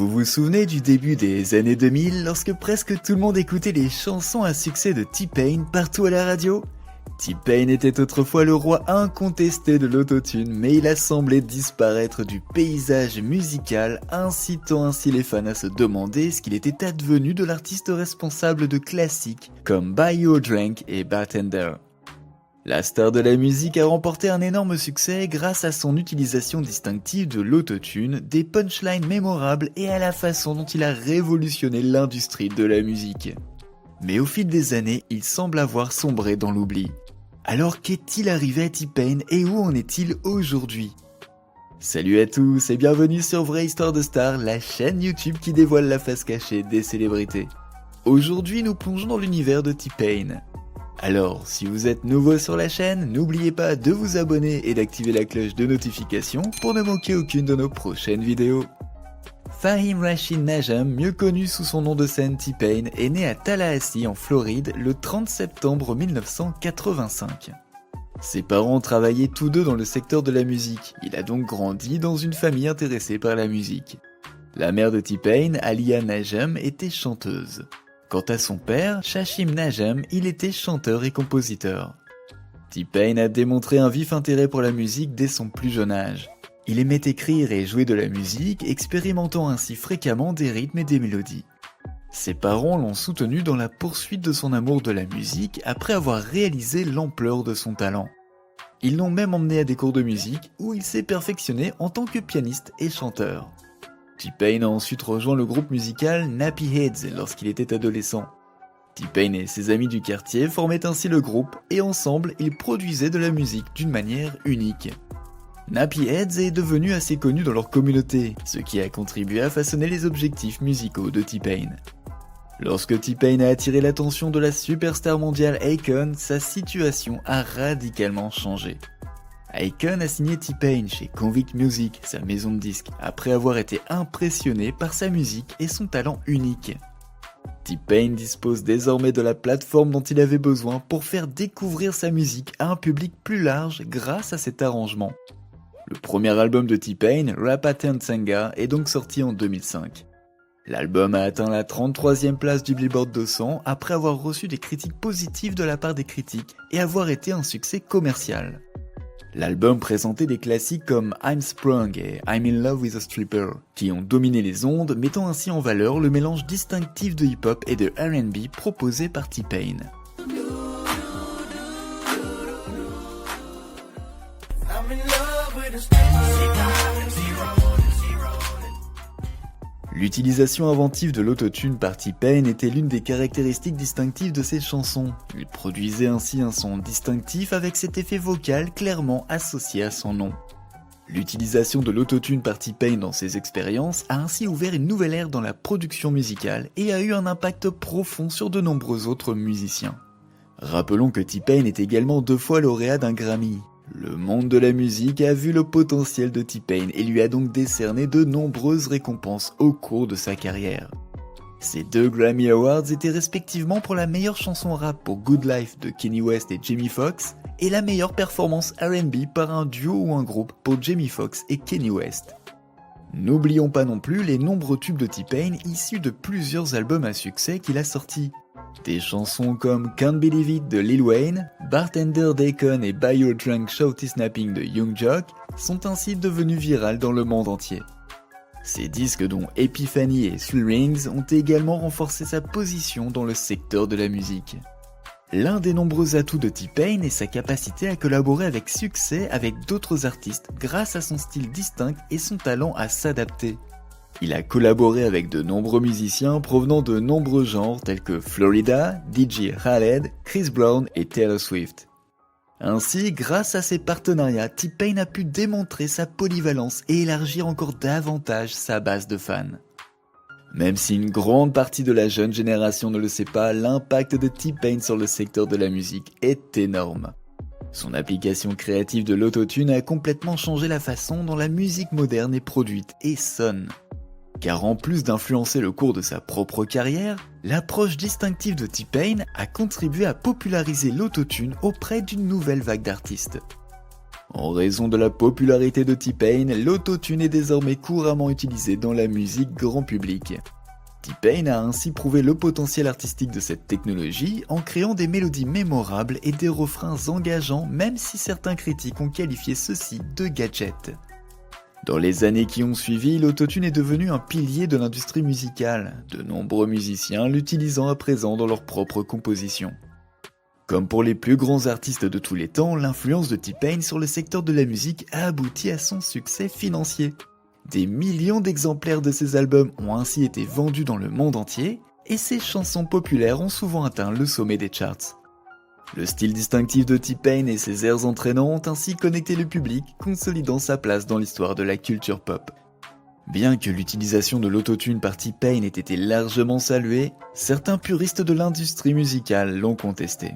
Vous vous souvenez du début des années 2000 lorsque presque tout le monde écoutait les chansons à succès de T-Pain partout à la radio ? T-Pain était autrefois le roi incontesté de l'autotune, mais il a semblé disparaître du paysage musical, incitant ainsi les fans à se demander ce qu'il était advenu de l'artiste responsable de classiques comme Buy You a Drink et Bartender. La star de la musique a remporté un énorme succès grâce à son utilisation distinctive de l'autotune, des punchlines mémorables et à la façon dont il a révolutionné l'industrie de la musique. Mais au fil des années, il semble avoir sombré dans l'oubli. Alors qu'est-il arrivé à T-Pain et où en est-il aujourd'hui ? Salut à tous et bienvenue sur Vraie Histoire de Star, la chaîne YouTube qui dévoile la face cachée des célébrités. Aujourd'hui, nous plongeons dans l'univers de T-Pain. Alors, si vous êtes nouveau sur la chaîne, n'oubliez pas de vous abonner et d'activer la cloche de notification pour ne manquer aucune de nos prochaines vidéos. Fahim Rashid Najam, mieux connu sous son nom de scène T-Pain, est né à Tallahassee en Floride le 30 septembre 1985. Ses parents travaillaient tous deux dans le secteur de la musique, il a donc grandi dans une famille intéressée par la musique. La mère de T-Pain, Alia Najam, était chanteuse. Quant à son père, Shashim Najam, il était chanteur et compositeur. T-Pain a démontré un vif intérêt pour la musique dès son plus jeune âge. Il aimait écrire et jouer de la musique, expérimentant ainsi fréquemment des rythmes et des mélodies. Ses parents l'ont soutenu dans la poursuite de son amour de la musique après avoir réalisé l'ampleur de son talent. Ils l'ont même emmené à des cours de musique où il s'est perfectionné en tant que pianiste et chanteur. T-Pain a ensuite rejoint le groupe musical Nappy Heads lorsqu'il était adolescent. T-Pain et ses amis du quartier formaient ainsi le groupe et ensemble ils produisaient de la musique d'une manière unique. Nappy Heads est devenu assez connu dans leur communauté, ce qui a contribué à façonner les objectifs musicaux de T-Pain. Lorsque T-Pain a attiré l'attention de la superstar mondiale Akon, sa situation a radicalement changé. Akon a signé T-Pain chez Convict Music, sa maison de disques, après avoir été impressionné par sa musique et son talent unique. T-Pain dispose désormais de la plateforme dont il avait besoin pour faire découvrir sa musique à un public plus large grâce à cet arrangement. Le premier album de T-Pain, Rapatentsanga, est donc sorti en 2005. L'album a atteint la 33e place du Billboard 200 après avoir reçu des critiques positives de la part des critiques et avoir été un succès commercial. L'album présentait des classiques comme I'm Sprung et I'm in Love with a Stripper, qui ont dominé les ondes, mettant ainsi en valeur le mélange distinctif de hip-hop et de R&B proposé par T-Pain. L'utilisation inventive de l'autotune par T-Pain était l'une des caractéristiques distinctives de ses chansons. Il produisait ainsi un son distinctif avec cet effet vocal clairement associé à son nom. L'utilisation de l'autotune par T-Pain dans ses expériences a ainsi ouvert une nouvelle ère dans la production musicale et a eu un impact profond sur de nombreux autres musiciens. Rappelons que T-Pain est également 2 fois lauréat d'un Grammy. Le monde de la musique a vu le potentiel de T-Pain et lui a donc décerné de nombreuses récompenses au cours de sa carrière. Ces 2 Grammy Awards étaient respectivement pour la meilleure chanson rap pour Good Life de Kanye West et Jamie Foxx et la meilleure performance R&B par un duo ou un groupe pour Jamie Foxx et Kanye West. N'oublions pas non plus les nombreux tubes de T-Pain issus de plusieurs albums à succès qu'il a sortis. Des chansons comme Can't Believe It de Lil Wayne, Bartender d'Akon et Buy Your Drink Shouty Snapping de Young Jock sont ainsi devenus virales dans le monde entier. Ces disques dont Epiphany et Three Rings ont également renforcé sa position dans le secteur de la musique. L'un des nombreux atouts de T-Pain est sa capacité à collaborer avec succès avec d'autres artistes grâce à son style distinct et son talent à s'adapter. Il a collaboré avec de nombreux musiciens provenant de nombreux genres tels que Florida, DJ Khaled, Chris Brown et Taylor Swift. Ainsi, grâce à ces partenariats, T-Pain a pu démontrer sa polyvalence et élargir encore davantage sa base de fans. Même si une grande partie de la jeune génération ne le sait pas, l'impact de T-Pain sur le secteur de la musique est énorme. Son application créative de l'autotune a complètement changé la façon dont la musique moderne est produite et sonne. Car en plus d'influencer le cours de sa propre carrière, l'approche distinctive de T-Pain a contribué à populariser l'autotune auprès d'une nouvelle vague d'artistes. En raison de la popularité de T-Pain, l'autotune est désormais couramment utilisé dans la musique grand public. T-Pain a ainsi prouvé le potentiel artistique de cette technologie en créant des mélodies mémorables et des refrains engageants, même si certains critiques ont qualifié ceci de gadget. Dans les années qui ont suivi, l'autotune est devenu un pilier de l'industrie musicale, de nombreux musiciens l'utilisant à présent dans leurs propres compositions. Comme pour les plus grands artistes de tous les temps, l'influence de T-Pain sur le secteur de la musique a abouti à son succès financier. Des millions d'exemplaires de ses albums ont ainsi été vendus dans le monde entier, et ses chansons populaires ont souvent atteint le sommet des charts. Le style distinctif de T-Pain et ses airs entraînants ont ainsi connecté le public, consolidant sa place dans l'histoire de la culture pop. Bien que l'utilisation de l'autotune par T-Pain ait été largement saluée, certains puristes de l'industrie musicale l'ont contesté.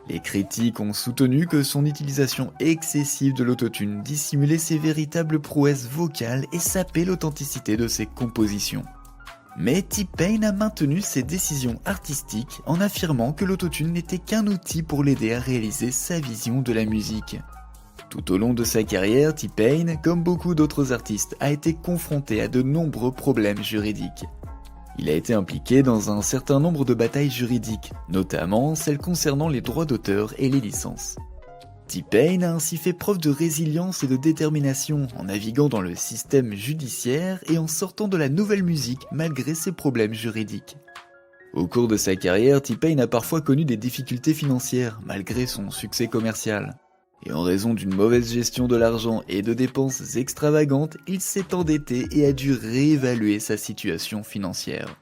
Les critiques ont soutenu que son utilisation excessive de l'autotune dissimulait ses véritables prouesses vocales et sapait l'authenticité de ses compositions. Mais T-Pain a maintenu ses décisions artistiques en affirmant que l'autotune n'était qu'un outil pour l'aider à réaliser sa vision de la musique. Tout au long de sa carrière, T-Pain, comme beaucoup d'autres artistes, a été confronté à de nombreux problèmes juridiques. Il a été impliqué dans un certain nombre de batailles juridiques, notamment celles concernant les droits d'auteur et les licences. T-Pain a ainsi fait preuve de résilience et de détermination en naviguant dans le système judiciaire et en sortant de la nouvelle musique malgré ses problèmes juridiques. Au cours de sa carrière, T-Pain a parfois connu des difficultés financières malgré son succès commercial. Et en raison d'une mauvaise gestion de l'argent et de dépenses extravagantes, il s'est endetté et a dû réévaluer sa situation financière.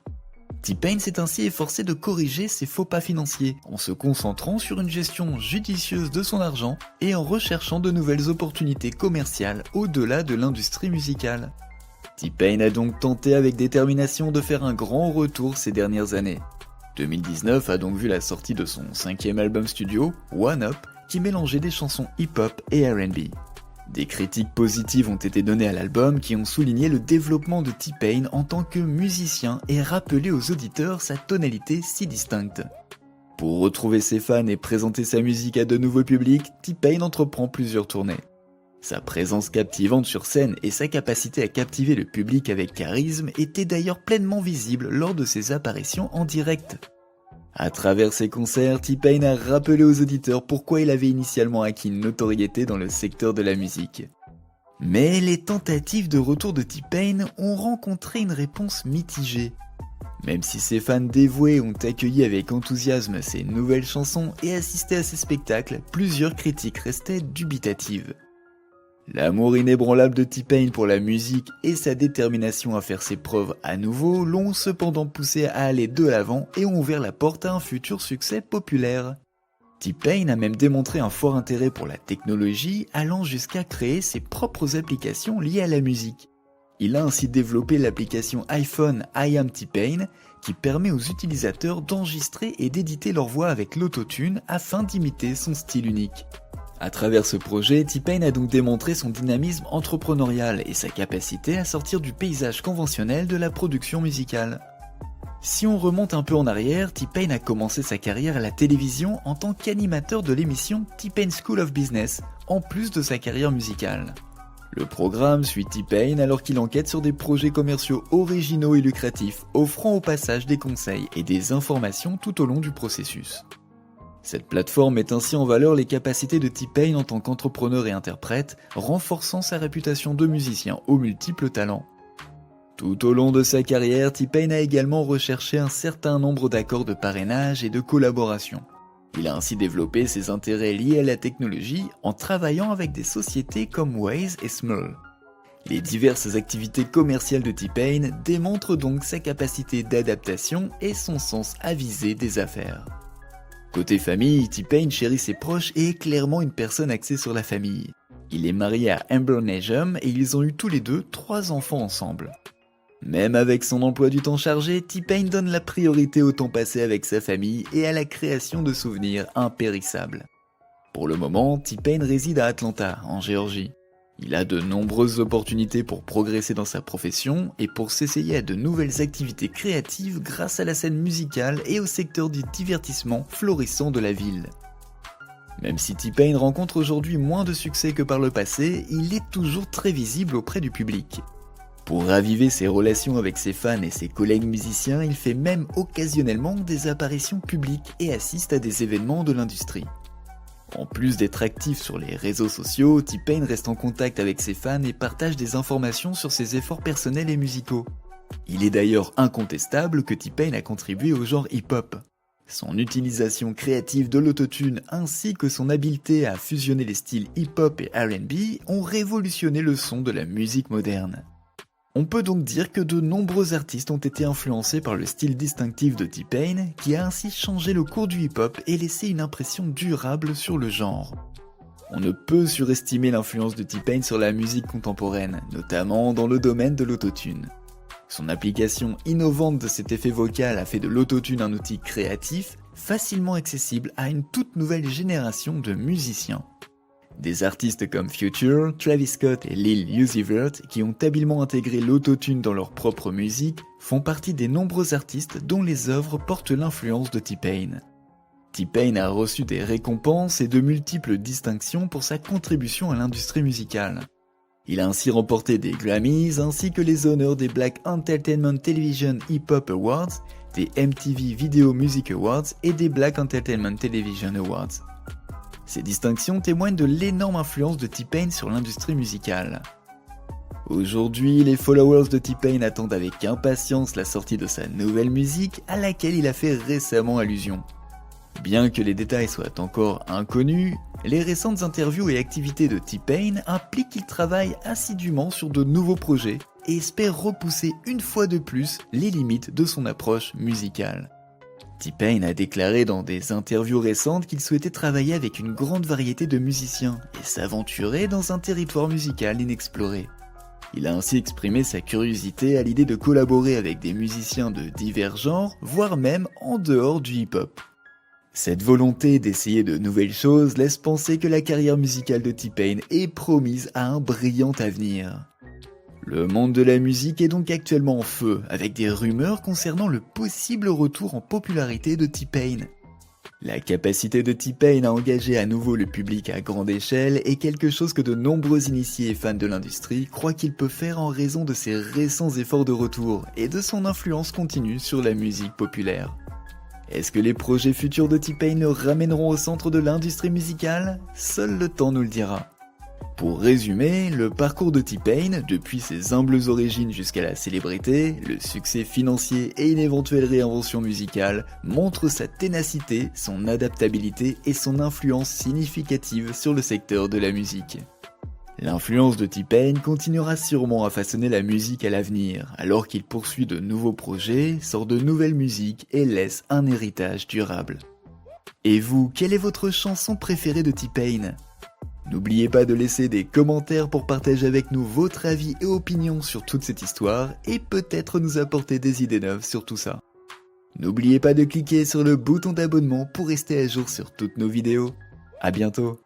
T-Pain s'est ainsi efforcé de corriger ses faux pas financiers en se concentrant sur une gestion judicieuse de son argent et en recherchant de nouvelles opportunités commerciales au-delà de l'industrie musicale. T-Pain a donc tenté avec détermination de faire un grand retour ces dernières années. 2019 a donc vu la sortie de son 5e album studio, One Up, qui mélangeait des chansons hip-hop et R&B. Des critiques positives ont été données à l'album qui ont souligné le développement de T-Pain en tant que musicien et rappelé aux auditeurs sa tonalité si distincte. Pour retrouver ses fans et présenter sa musique à de nouveaux publics, T-Pain entreprend plusieurs tournées. Sa présence captivante sur scène et sa capacité à captiver le public avec charisme étaient d'ailleurs pleinement visibles lors de ses apparitions en direct. À travers ses concerts, T-Pain a rappelé aux auditeurs pourquoi il avait initialement acquis une notoriété dans le secteur de la musique. Mais les tentatives de retour de T-Pain ont rencontré une réponse mitigée. Même si ses fans dévoués ont accueilli avec enthousiasme ses nouvelles chansons et assisté à ses spectacles, plusieurs critiques restaient dubitatives. L'amour inébranlable de T-Pain pour la musique et sa détermination à faire ses preuves à nouveau l'ont cependant poussé à aller de l'avant et ont ouvert la porte à un futur succès populaire. T-Pain a même démontré un fort intérêt pour la technologie, allant jusqu'à créer ses propres applications liées à la musique. Il a ainsi développé l'application iPhone I Am T-Pain qui permet aux utilisateurs d'enregistrer et d'éditer leur voix avec l'autotune afin d'imiter son style unique. À travers ce projet, T-Pain a donc démontré son dynamisme entrepreneurial et sa capacité à sortir du paysage conventionnel de la production musicale. Si on remonte un peu en arrière, T-Pain a commencé sa carrière à la télévision en tant qu'animateur de l'émission T-Pain School of Business, en plus de sa carrière musicale. Le programme suit T-Pain alors qu'il enquête sur des projets commerciaux originaux et lucratifs, offrant au passage des conseils et des informations tout au long du processus. Cette plateforme met ainsi en valeur les capacités de T-Pain en tant qu'entrepreneur et interprète, renforçant sa réputation de musicien aux multiples talents. Tout au long de sa carrière, T-Pain a également recherché un certain nombre d'accords de parrainage et de collaboration. Il a ainsi développé ses intérêts liés à la technologie en travaillant avec des sociétés comme Waze et Smule. Les diverses activités commerciales de T-Pain démontrent donc sa capacité d'adaptation et son sens avisé des affaires. Côté famille, T-Pain chérit ses proches et est clairement une personne axée sur la famille. Il est marié à Amber Najam et ils ont eu tous les deux 3 enfants ensemble. Même avec son emploi du temps chargé, T-Pain donne la priorité au temps passé avec sa famille et à la création de souvenirs impérissables. Pour le moment, T-Pain réside à Atlanta, en Géorgie. Il a de nombreuses opportunités pour progresser dans sa profession et pour s'essayer à de nouvelles activités créatives grâce à la scène musicale et au secteur du divertissement florissant de la ville. Même si T-Pain rencontre aujourd'hui moins de succès que par le passé, il est toujours très visible auprès du public. Pour raviver ses relations avec ses fans et ses collègues musiciens, il fait même occasionnellement des apparitions publiques et assiste à des événements de l'industrie. En plus d'être actif sur les réseaux sociaux, T-Pain reste en contact avec ses fans et partage des informations sur ses efforts personnels et musicaux. Il est d'ailleurs incontestable que T-Pain a contribué au genre hip-hop. Son utilisation créative de l'autotune ainsi que son habileté à fusionner les styles hip-hop et R&B ont révolutionné le son de la musique moderne. On peut donc dire que de nombreux artistes ont été influencés par le style distinctif de T-Pain, qui a ainsi changé le cours du hip-hop et laissé une impression durable sur le genre. On ne peut surestimer l'influence de T-Pain sur la musique contemporaine, notamment dans le domaine de l'autotune. Son application innovante de cet effet vocal a fait de l'autotune un outil créatif, facilement accessible à une toute nouvelle génération de musiciens. Des artistes comme Future, Travis Scott et Lil Uzi Vert, qui ont habilement intégré l'autotune dans leur propre musique, font partie des nombreux artistes dont les œuvres portent l'influence de T-Pain. T-Pain a reçu des récompenses et de multiples distinctions pour sa contribution à l'industrie musicale. Il a ainsi remporté des Grammys ainsi que les honneurs des Black Entertainment Television Hip Hop Awards, des MTV Video Music Awards et des Black Entertainment Television Awards. Ces distinctions témoignent de l'énorme influence de T-Pain sur l'industrie musicale. Aujourd'hui, les followers de T-Pain attendent avec impatience la sortie de sa nouvelle musique à laquelle il a fait récemment allusion. Bien que les détails soient encore inconnus, les récentes interviews et activités de T-Pain impliquent qu'il travaille assidûment sur de nouveaux projets et espère repousser une fois de plus les limites de son approche musicale. T-Pain a déclaré dans des interviews récentes qu'il souhaitait travailler avec une grande variété de musiciens et s'aventurer dans un territoire musical inexploré. Il a ainsi exprimé sa curiosité à l'idée de collaborer avec des musiciens de divers genres, voire même en dehors du hip-hop. Cette volonté d'essayer de nouvelles choses laisse penser que la carrière musicale de T-Pain est promise à un brillant avenir. Le monde de la musique est donc actuellement en feu, avec des rumeurs concernant le possible retour en popularité de T-Pain. La capacité de T-Pain à engager à nouveau le public à grande échelle est quelque chose que de nombreux initiés et fans de l'industrie croient qu'il peut faire en raison de ses récents efforts de retour et de son influence continue sur la musique populaire. Est-ce que les projets futurs de T-Pain le ramèneront au centre de l'industrie musicale ? Seul le temps nous le dira. Pour résumer, le parcours de T-Pain, depuis ses humbles origines jusqu'à la célébrité, le succès financier et une éventuelle réinvention musicale, montre sa ténacité, son adaptabilité et son influence significative sur le secteur de la musique. L'influence de T-Pain continuera sûrement à façonner la musique à l'avenir, alors qu'il poursuit de nouveaux projets, sort de nouvelles musiques et laisse un héritage durable. Et vous, quelle est votre chanson préférée de T-Pain ? N'oubliez pas de laisser des commentaires pour partager avec nous votre avis et opinion sur toute cette histoire et peut-être nous apporter des idées neuves sur tout ça. N'oubliez pas de cliquer sur le bouton d'abonnement pour rester à jour sur toutes nos vidéos. À bientôt.